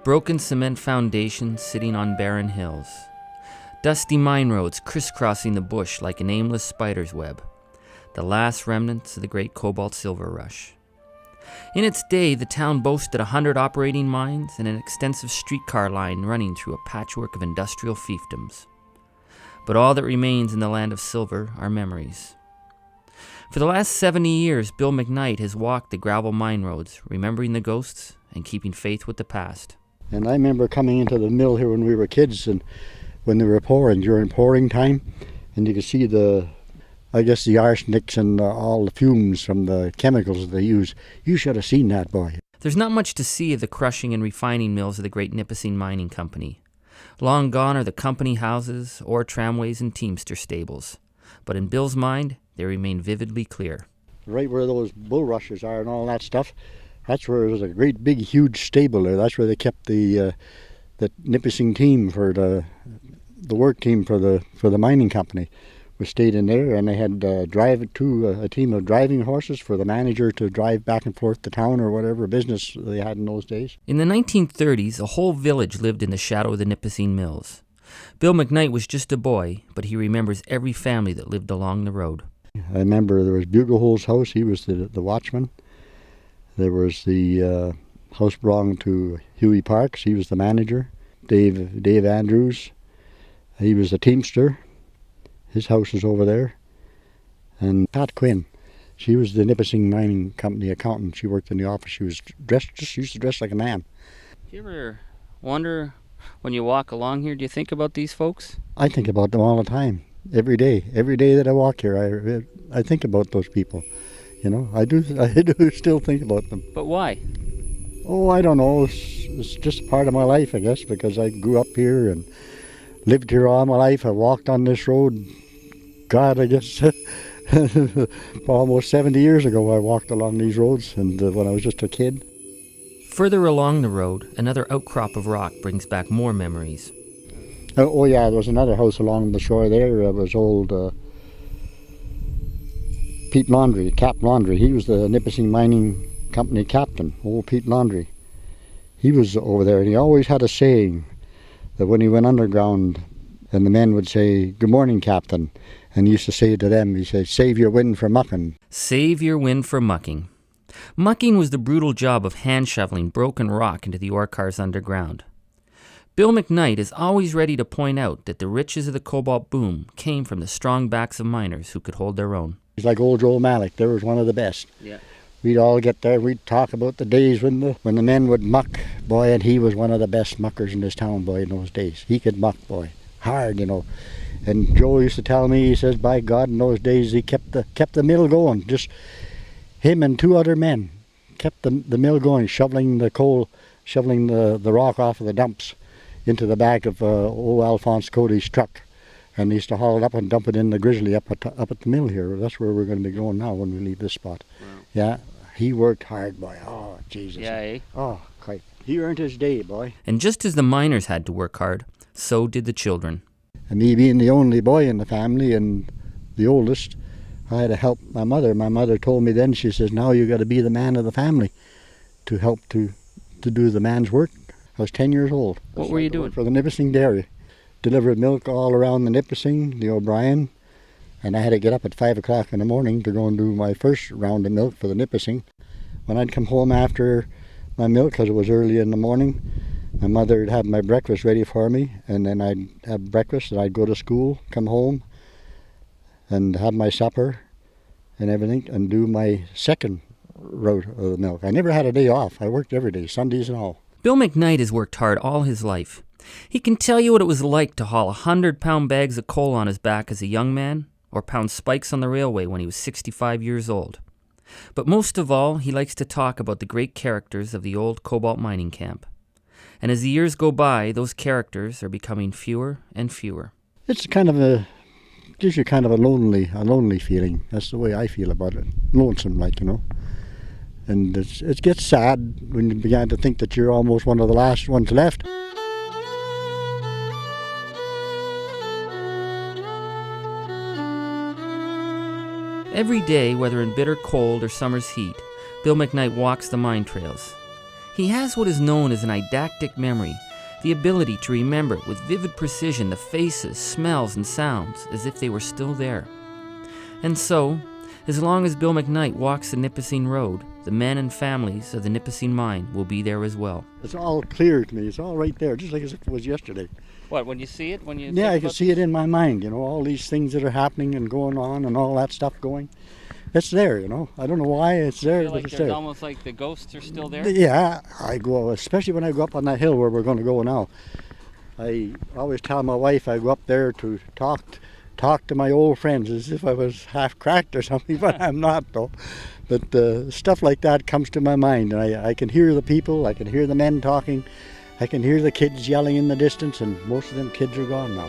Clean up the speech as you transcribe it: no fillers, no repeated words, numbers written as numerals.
Broken cement foundations sitting on barren hills. Dusty mine roads crisscrossing the bush like an aimless spider's web. The last remnants of the great cobalt silver rush. In its day, the town boasted 100 operating mines and an extensive streetcar line running through a patchwork of industrial fiefdoms. But all that remains in the land of silver are memories. For the last 70 years, Bill McKnight has walked the gravel mine roads, remembering the ghosts and keeping faith with the past. And I remember coming into the mill here when we were kids, and when they were pouring, during pouring time, and you could see the arsenics and all the fumes from the chemicals they use. You should have seen that, boy. There's not much to see of the crushing and refining mills of the great Nipissing Mining Company. Long gone are the company houses, ore tramways, and teamster stables. But in Bill's mind, they remain vividly clear. Right where those bulrushes are and all that stuff, that's where there was a great big huge stable there. That's where they kept the Nipissing team for the work team for the mining company. We stayed in there, and they had a team of driving horses for the manager to drive back and forth to town or whatever business they had in those days. In the 1930s, a whole village lived in the shadow of the Nipissing mills. Bill McKnight was just a boy, but he remembers every family that lived along the road. I remember there was Buglehole's house. He was the watchman. There was the house belonging to Huey Parks. He was the manager. Dave Andrews. He was the teamster. His house is over there. And Pat Quinn, she was the Nipissing Mining Company accountant. She worked in the office. She was she used to dress like a man. Do you ever wonder, when you walk along here, do you think about these folks? I think about them all the time, every day. Every day that I walk here, I think about those people. You know, I do still think about them. But why? Oh, I don't know. It's just part of my life, I guess, because I grew up here and lived here all my life. I walked on this road, God, I guess, almost 70 years ago I walked along these roads, and when I was just a kid. Further along the road, another outcrop of rock brings back more memories. Oh yeah, there was another house along the shore there. It was old Pete Laundry, Cap Laundry. He was the Nipissing Mining Company captain, old Pete Laundry. He was over there, and he always had a saying that when he went underground and the men would say, "Good morning, Captain," and he used to say to them, he said, "Save your wind for mucking." Save your wind for mucking. Mucking was the brutal job of hand-shoveling broken rock into the ore cars underground. Bill McKnight is always ready to point out that the riches of the cobalt boom came from the strong backs of miners who could hold their own. He's like old Joe Malik. There was one of the best. Yeah. We'd all get there. We'd talk about the days when the men would muck, boy, and he was one of the best muckers in this town, boy, in those days. He could muck, boy, hard, you know. And Joe used to tell me, he says, by God, in those days he kept the mill going. Just him and two other men kept the mill going, shoveling the coal, shoveling the rock off of the dumps into the back of old Alphonse Cody's truck. And they used to haul it up and dump it in the grizzly up at the mill here. That's where we're going to be going now when we leave this spot. Wow. Yeah, he worked hard, boy. Oh, Jesus. Yeah, eh? Oh, quite. He earned his day, boy. And just as the miners had to work hard, so did the children. And me being the only boy in the family and the oldest, I had to help my mother. My mother told me then, she says, now you got to be the man of the family to help to do the man's work. I was 10 years old. What were you doing? For the Nipissing Dairy. Delivered milk all around the Nipissing, the O'Brien, and I had to get up at 5 o'clock in the morning to go and do my first round of milk for the Nipissing. When I'd come home after my milk, because it was early in the morning, my mother would have my breakfast ready for me, and then I'd have breakfast, and I'd go to school, come home, and have my supper and everything, and do my second round of the milk. I never had a day off. I worked every day, Sundays and all. Bill McKnight has worked hard all his life. He can tell you what it was like to haul 100-pound bags of coal on his back as a young man, or pound spikes on the railway when he was 65 years old. But most of all, he likes to talk about the great characters of the old cobalt mining camp. And as the years go by, those characters are becoming fewer and fewer. It's gives you kind of a lonely feeling. That's the way I feel about it. Lonesome, like, you know. And it gets sad when you begin to think that you're almost one of the last ones left. Every day, whether in bitter cold or summer's heat, Bill McKnight walks the mine trails. He has what is known as an eidetic memory, the ability to remember with vivid precision the faces, smells, and sounds as if they were still there. And so, as long as Bill McKnight walks the Nipissing Road, the men and families of the Nipissing Mine will be there as well. It's all clear to me. It's all right there, just like as if it was yesterday. What, when you see it? Yeah, I can see it in my mind, all these things that are happening and going on and all that stuff going. It's there, I don't know why it's there, Feel like but it's there's there. almost like the ghosts are still there? Yeah, I go, especially when I go up on that hill where we're going to go now. I always tell my wife I go up there to talk to my old friends as if I was half cracked or something, but I'm not though. But stuff like that comes to my mind, and I can hear the people, I can hear the men talking, I can hear the kids yelling in the distance, and most of them kids are gone now.